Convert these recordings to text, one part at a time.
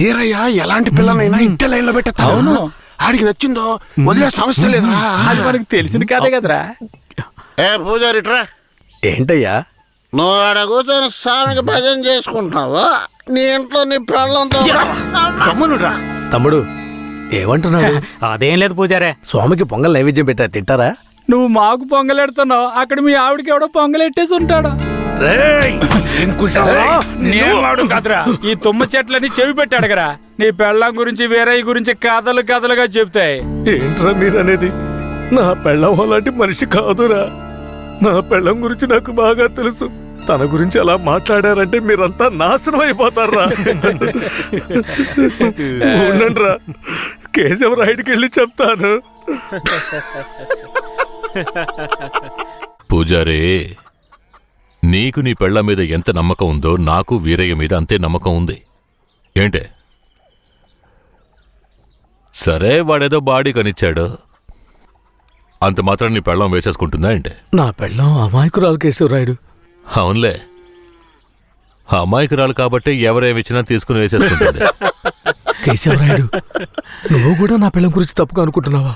ఏరయ్యా ఎలాంటి పిల్లనైనా ఇంటి లైన్లో పెట్టేస్తాను. అవును, ఆడికి నచ్చిందో వదిలే సమస్య లేదురా. అది మనకి తెలిసింది కాదే కదరా. ఏ పూజారిట్రా, ఏంటయ్యా నువ్వు ఆడ కూర్చొని స్వామికి భజన చేసుకుంటున్నావు, నీ ఇంట్లో నీ ప్రాణంతో తమ్మునురా. తమ్ముడు ఏమంటున్నాడు? అదేం లేదు పూజారే. స్వామికి పొంగల్ నైవేద్యం పెట్టా తింటారా? నువ్వు మాకు పొంగలెడుతున్నావు, అక్కడ మీ ఆవిడకి ఎవడో పొంగలెట్టేసి ఉంటాడు. నేను కదరా, ఈ తుమ్మ చెట్లని చెవి పెట్టాడు కదా. నీ పెళ్ళం గురించి వేరే గురించి కథలు కథలుగా చెప్తాయి. ఏంట్రా మీరనేది? నా పెళ్ళం అలాంటి మనిషి కాదురా. నా పెళ్ళం గురించి నాకు బాగా తెలుసు. తన గురించి అలా మాట్లాడారంటే మీరంతా నాశనం అయిపోతారా. ఉండండిరా, కేశవరాయుడికి వెళ్ళి చెప్తాను. పూజారే, నీకు నీ పెళ్ళ మీద ఎంత నమ్మకం ఉందో నాకు వీరయ్య మీద అంతే నమ్మకం ఉంది. ఏంటే? సరే, వాడేదో బాడీ కనిచ్చాడు, అంత మాత్రం నీ పెళ్ళం వేసేసుకుంటుందా ఏంటే? నా పెళ్ళం అమాయకురాలు కేశవరాయుడు. అవునులే, అమాయకురాలు కాబట్టి ఎవరేమిచ్చినా తీసుకుని వేసేసుకుంటుంది. కేశవరాయుడు, నువ్వు కూడా నా పెళ్ళం గురించి తప్పుగా అనుకుంటున్నావా?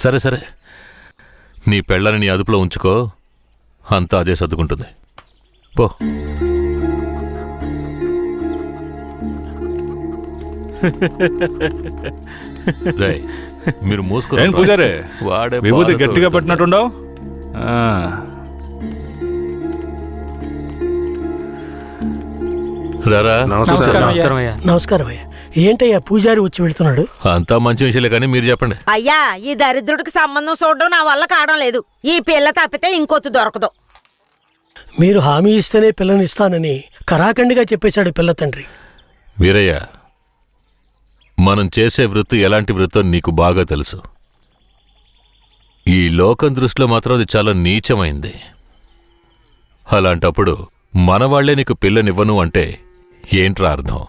సరే సరే, నీ పెళ్ళని నీ అదుపులో ఉంచుకో, అంతా అదే సర్దుకుంటుంది. పో. రేయ్, మీరు మూసుకుని పూజారే, వాడే విభూతి గట్టిగా పెట్టినట్టుండవు. రారా. నమస్కారం అయ్యా. నమస్కారం అయ్యా. ఏంటయ్యా పూజారి వచ్చి వెళ్తున్నాడు? అంతా మంచి విషయాలే, కానీ మీరు చెప్పండి. అయ్యా, ఈ దరిద్రుడికి సంబంధం చూడడం నా వల్ల కావడం లేదు. ఈ పిల్ల తప్పితే ఇంకొత్తు దొరకదు. మీరు హామీ ఇస్తేనే పిల్లని ఇస్తానని కరాఖండిగా చెప్పేశాడు పిల్ల తండ్రి. వీరయ్య, మనం చేసే వృత్తి ఎలాంటి వృత్తో నీకు బాగా తెలుసు. ఈ లోకం దృష్టిలో మాత్రం అది చాలా నీచమైంది. అలాంటప్పుడు మనవాళ్లే నీకు పిల్లనివ్వను అంటే ఏంట్రా అర్థం?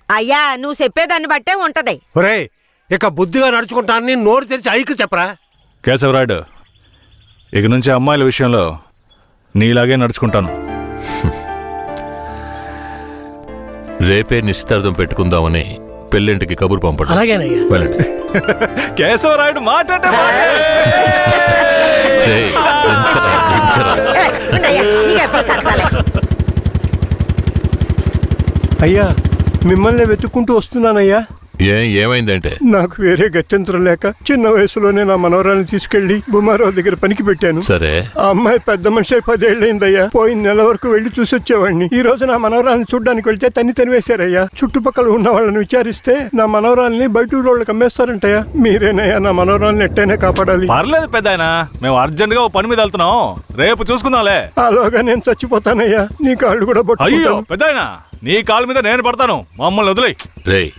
అయ్యా, నువ్వు చెప్పేదాన్ని బట్టే ఉంటది. ఒరే, ఇక బుద్ధిగా నడుచుకుంటానని నోరు తెరిచి ఐకి చెప్పరా. కేశవరాయుడు, ఇక నుంచి అమ్మాయిల విషయంలో నీలాగే నడుచుకుంటాను. రేపే నిశ్చితార్థం పెట్టుకుందామని పెళ్ళింటికి కబురు పంపండి. అలాగేనయ్యా. వెళ్ళండి. కేశవరాయుడు మాట్లాడే రేయ్, దించరా, దించరా. ఉండయ్యా, నీకెప్పుడు సరదాలే. అయ్యా, మిమ్మల్ని వెతుక్కుంటూ వస్తున్నానయ్యా. ఏమైందంటే? నాకు వేరే గత్యంతరం లేక చిన్న వయసులోనే నా మనవరాలను తీసుకెళ్లి బుమారావు దగ్గర పనికి పెట్టాను. సరే, ఆ అమ్మాయి పెద్ద మనిషి 10 ఏళ్ళైందయ్యా. పోయిన నెల వరకు వెళ్లి చూసొచ్చేవాడిని. ఈ రోజు నా మనవరాలను చూడ్డానికి వెళ్తే తనివేశారయ్యా. చుట్టుపక్కల ఉన్న వాళ్ళని విచారిస్తే నా మనవరాల్ని బయట ఊరోళ్ళకి అమ్మేస్తారంటయ్యా. మీరేనయ్యా నా మనవరాలను ఎట్టైనా కాపాడాలి. పర్లేదు పెద్దాయనా, మేము అర్జెంట్ గా ఓ పని మీద వెళ్తున్నాం, రేపు చూసుకుందాంలే. అలాగా నేను చచ్చిపోతానయ్యా. నీ కాళ్ళు కూడా అయ్యో పెద్దాయనా, నీ కాళ్ళ మీద నేను పడతాను, మమ్మల్ని వదిలేయ్. రేయ్,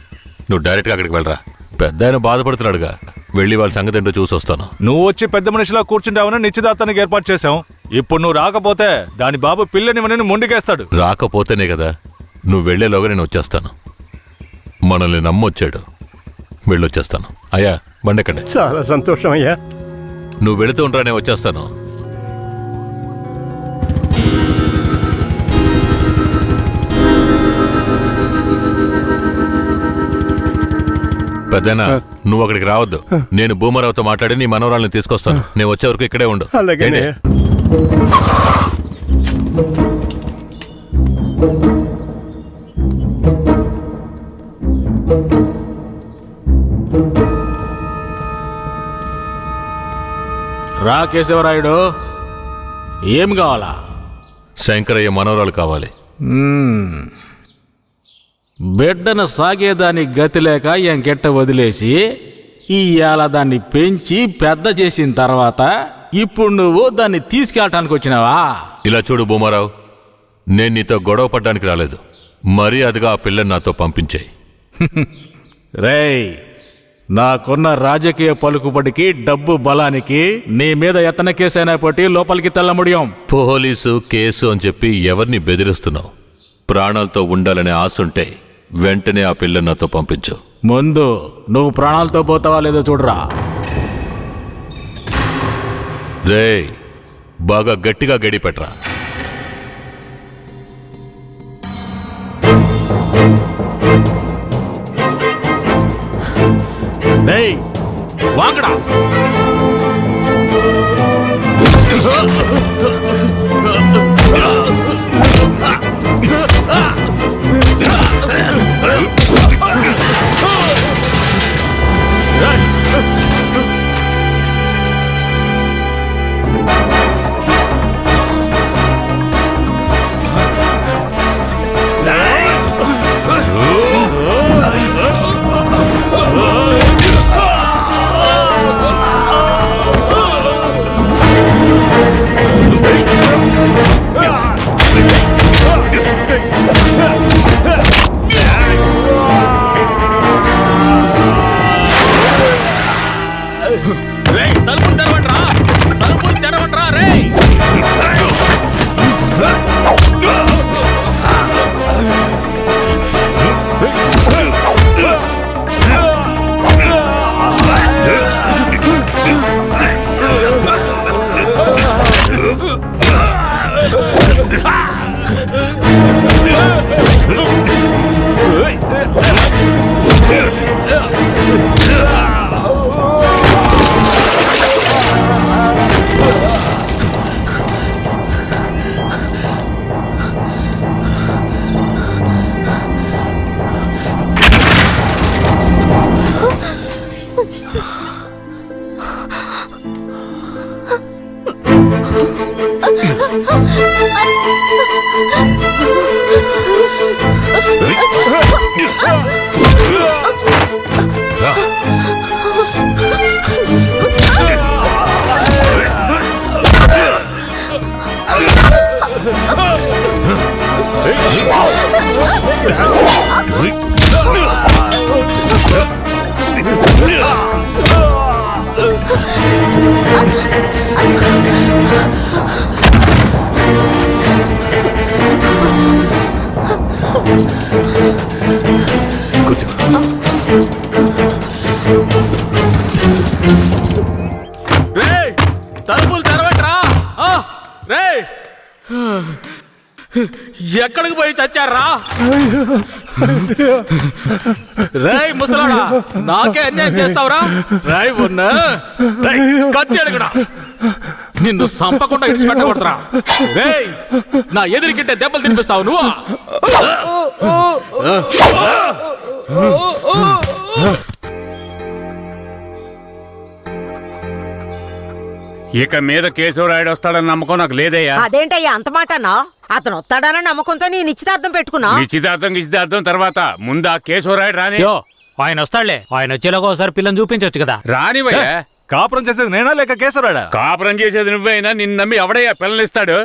నువ్వు డైరెక్ట్గా అక్కడికి వెళ్ళరా. పెద్ద ఆయన బాధపడుతున్నాడుగా, వెళ్ళి వాళ్ళ సంగతి ఏంటో చూసొస్తాను. నువ్వు వచ్చి పెద్ద మనిషిలా కూర్చుంటావని నిశ్చితార్థానికి ఏర్పాటు చేశాం. ఇప్పుడు నువ్వు రాకపోతే దాని బాబు పిల్లని ముందుకేస్తాడు. రాకపోతేనే కదా, నువ్వు వెళ్లేలోగా నేను వచ్చేస్తాను. మనల్ని నమ్మొచ్చాడు, వెళ్ళొచ్చేస్తాను. అయ్యా, బండెక్కండి. చాలా సంతోషం అయ్యా. నువ్వు వెళుతూ ఉండరా, నేను వచ్చేస్తాను. పెద్దనా, నువ్వు అక్కడికి రావద్దు. నేను భూమారావుతో మాట్లాడి నీ మనవరాల్ని తీసుకొస్తాను. నేను వచ్చే వరకు ఇక్కడే ఉండు. అలాగే. రా కేశవరాయుడు, ఏం కావాలా? శంకరయ్య మనవరాలు కావాలి. బిడ్డను సాగేదాన్ని గతి లేక ఎంకెట్ట వదిలేసి ఇవాళ దాన్ని పెంచి పెద్ద చేసిన తర్వాత ఇప్పుడు నువ్వు దాన్ని తీసుకెళ్ళటానికి వచ్చినావా? ఇలా చూడు భూమారావు, నేను నీతో గొడవ పడ్డానికి రాలేదు. మర్యాదగా ఆ పిల్లని నాతో పంపించేయి. రేయ్, నాకున్న రాజకీయ పలుకుబడికి డబ్బు బలానికి నీ మీద ఎత్తన కేసైనా పట్టి లోపలికి తెల్లముడియం. పోలీసు కేసు అని చెప్పి ఎవరిని బెదిరిస్తున్నావు? ప్రాణాలతో ఉండాలనే ఆశుంటే వెంటనే ఆ పిల్లని నాతో పంపించు. ముందు నువ్వు ప్రాణాలతో పోతావా లేదో చూడరా. రేయ్, బాగా గట్టిగా గడిపెట్రా. డేయ్ వాంగడా రేయ్ తలుపులు తెరవండ్రా, తలుపులు తెరవండ్రా రేయ్. రేయ్ తలుపులు తెరవండ్రా. రేయ్ ఎక్కడికి పోయి చచ్చారా? రేయ్ ముసలాడా, నాకే అన్యాయం చేస్తావురా? రాయ్ ఉన్నా కత్తి అడుగుడా, నిన్ను సంపకుండా ఇచ్చి పెట్టకూడదురా. రేయ్ నా ఎదురుకింటే దెబ్బలు తినిపిస్తావు నువ్వు. ఇక మీద కేశవరాయుడు వస్తాడని నమ్మకం నాకు లేదయ్యా. అదేంటయ్యా అంత మాటనా? అతను వస్తాడన్న నమ్మకంతో నీ నిశ్చితార్థం పెట్టుకున్నా. నిశ్చితార్థం తర్వాత ముందు ఆ కేశవరాయుడు రాని. ఆయన వస్తాడులే, ఆయన వచ్చేలాగా ఒకసారి పిల్లని చూపించవచ్చు కదా. రానివయ్యా. కాపురం చేసేది నేనా లేక కేశవరాడా? కాపురం చేసేది నువ్వైనా నిన్ను నమ్మి ఎవడయ్యా పిల్లనిస్తాడు?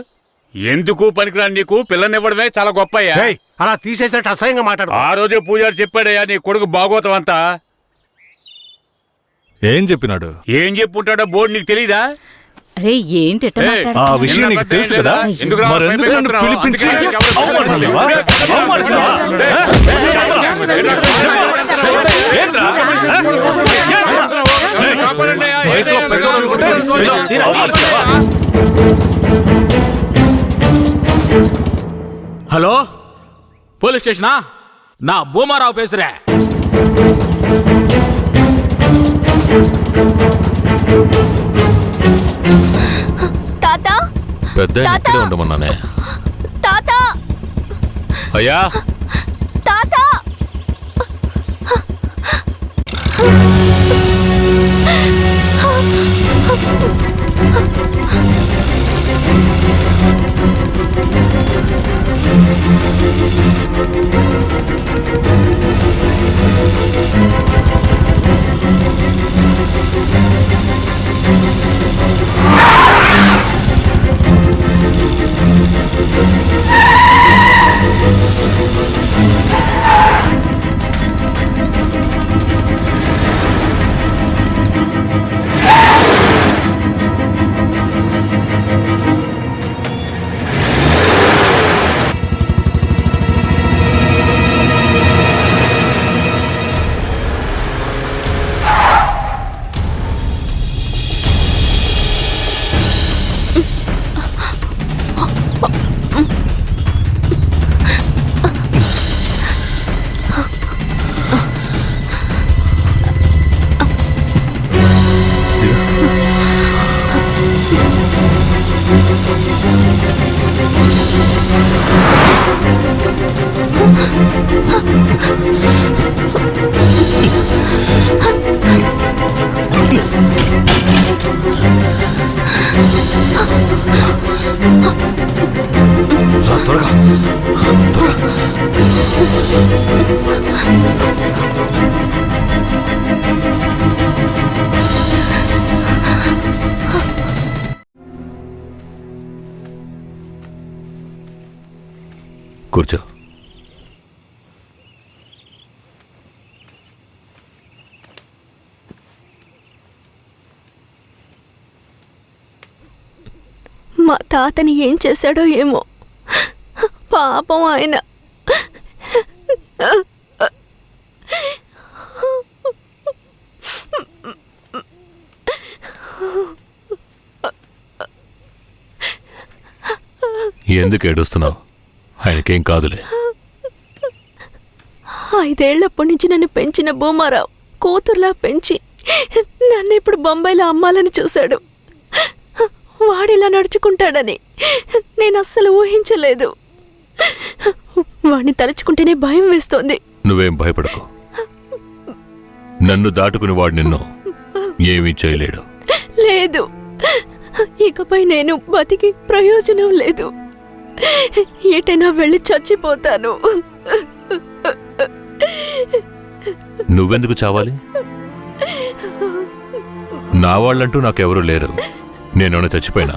ఎందుకు పనికిరాని నీకు పిల్లనివ్వడమే చాలా గొప్పయ్యా. ఏయ్, అలా తీసేసినట్టు అసహ్యంగా మాట్లాడు. ఆ రోజే పూజారి చెప్పాడయ్యా నీ కొడుకు భాగవతం అంతా. ఏం చెప్పినాడు? ఏం చెప్పుంటాడో బోర్డు నీకు తెలీదా? అరే ఏంటి ఆ విషయం నీకు తెలుసు కదా, మరెందుకు నన్ను పిలిపించి అవమానిస్తావా? అవమానిస్తావా? ఏంట్రా? వయసులో పెద్దోడు అనుకుంటే అవమానిస్తావా? Hello police స్టేషనా? నా భూమారావు పేసురే. తాత పెద్ద ఇక్కడే ఉండమన్నానే. తాత అయ్యా తాత కూర్చో. మా తాతని ఏం చేశాడో ఏమో, పాపం ఆయన. ఎందుకు ఏడుస్తున్నావు? ఆయనకేం కాదులే. 5 ఏళ్లప్పటి నుంచి నన్ను పెంచిన భూమారావు కూతుర్లా పెంచి నన్ను ఇప్పుడు బొంబాయిలో అమ్మాలని చూశాడు. వాడిలా నడుచుకుంటాడని నేను అస్సలు ఊహించలేదు. వాడిని తలుచుకుంటేనే భయం వేస్తోంది. నువ్వేం భయపడకు. నన్ను దాటుకుని వాడు నిన్ను ఏమీ చేయలేడు. లేదు, ఇకపై నేను బతికి ప్రయోజనం లేదు. ఎటైనా వెళ్ళి చచ్చిపోతాను. నువ్వెందుకు చావాలి? నా వాళ్ళంటూ నాకెవరూ లేరు. నేనేమైనా చచ్చిపోయినా?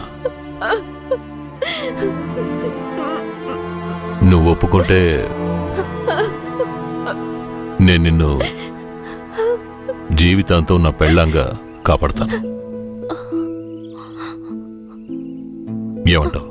నువ్వు ఒప్పుకుంటే నేను నిన్ను జీవితాంతం నా పెళ్ళాంగా కాపాడతాను. ఏమంటావు?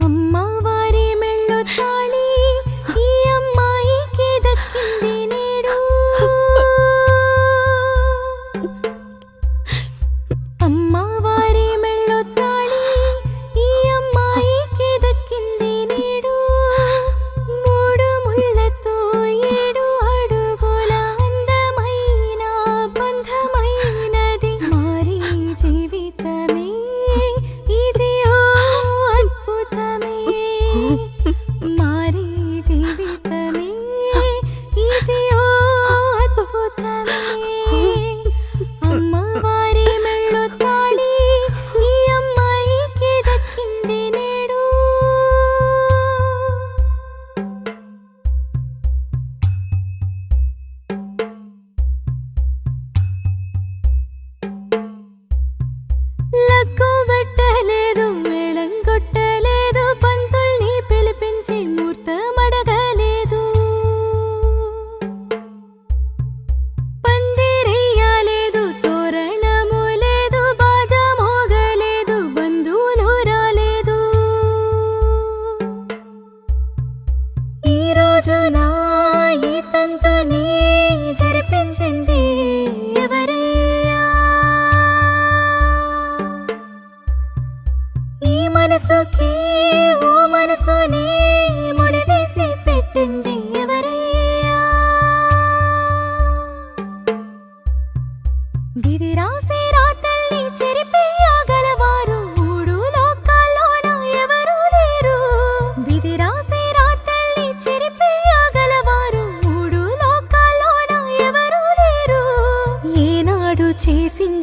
అమ్మవారి మెళ్ళో తాళి ఈ అమ్మాయికి దక్కింది నేడు. అమ్మవారి మెళ్ళో తాళి ఈ అమ్మాయికి దక్కింది నేడు. 3 ముళ్ళతో 7 అడుగుల అందమైన బంధమైనది మారి జీవితమే. ఇది ఓ అద్భుతమే, మారి జీవితమే. ఇది ఓ అద్భుతమే. అమ్మవారి మెళ్ళో తాళి ఈ అమ్మాయికి దక్కింది నేడు. లక్కు పెట్టలేదు, మేళం కొట్టలేదు, పంతుల్ని పిలిపించి ముహూర్తమడగలేదు. పందిరెయ్యలేదు, తోరణము లేదు, బాజా మోగలేదు, బంధువులు రాలేదు. ఈ రోజున ఈ తంతుని జరిపించింది ఎవరయ్యా? ఈ మనసుకి ఓ మనసుని ముడివేసి పెట్టింది ఎవరయ్యా? విధి రాసి రాతల్ని చెరిపేయగలవారు 3 లోకాల్లోన ఎవరూ లేరు. విధి రాసి రాతల్ని చెరిపేయగలవారు 3 లోకాల్లోన ఎవరూ లేరు. ఏనాడు చేసింది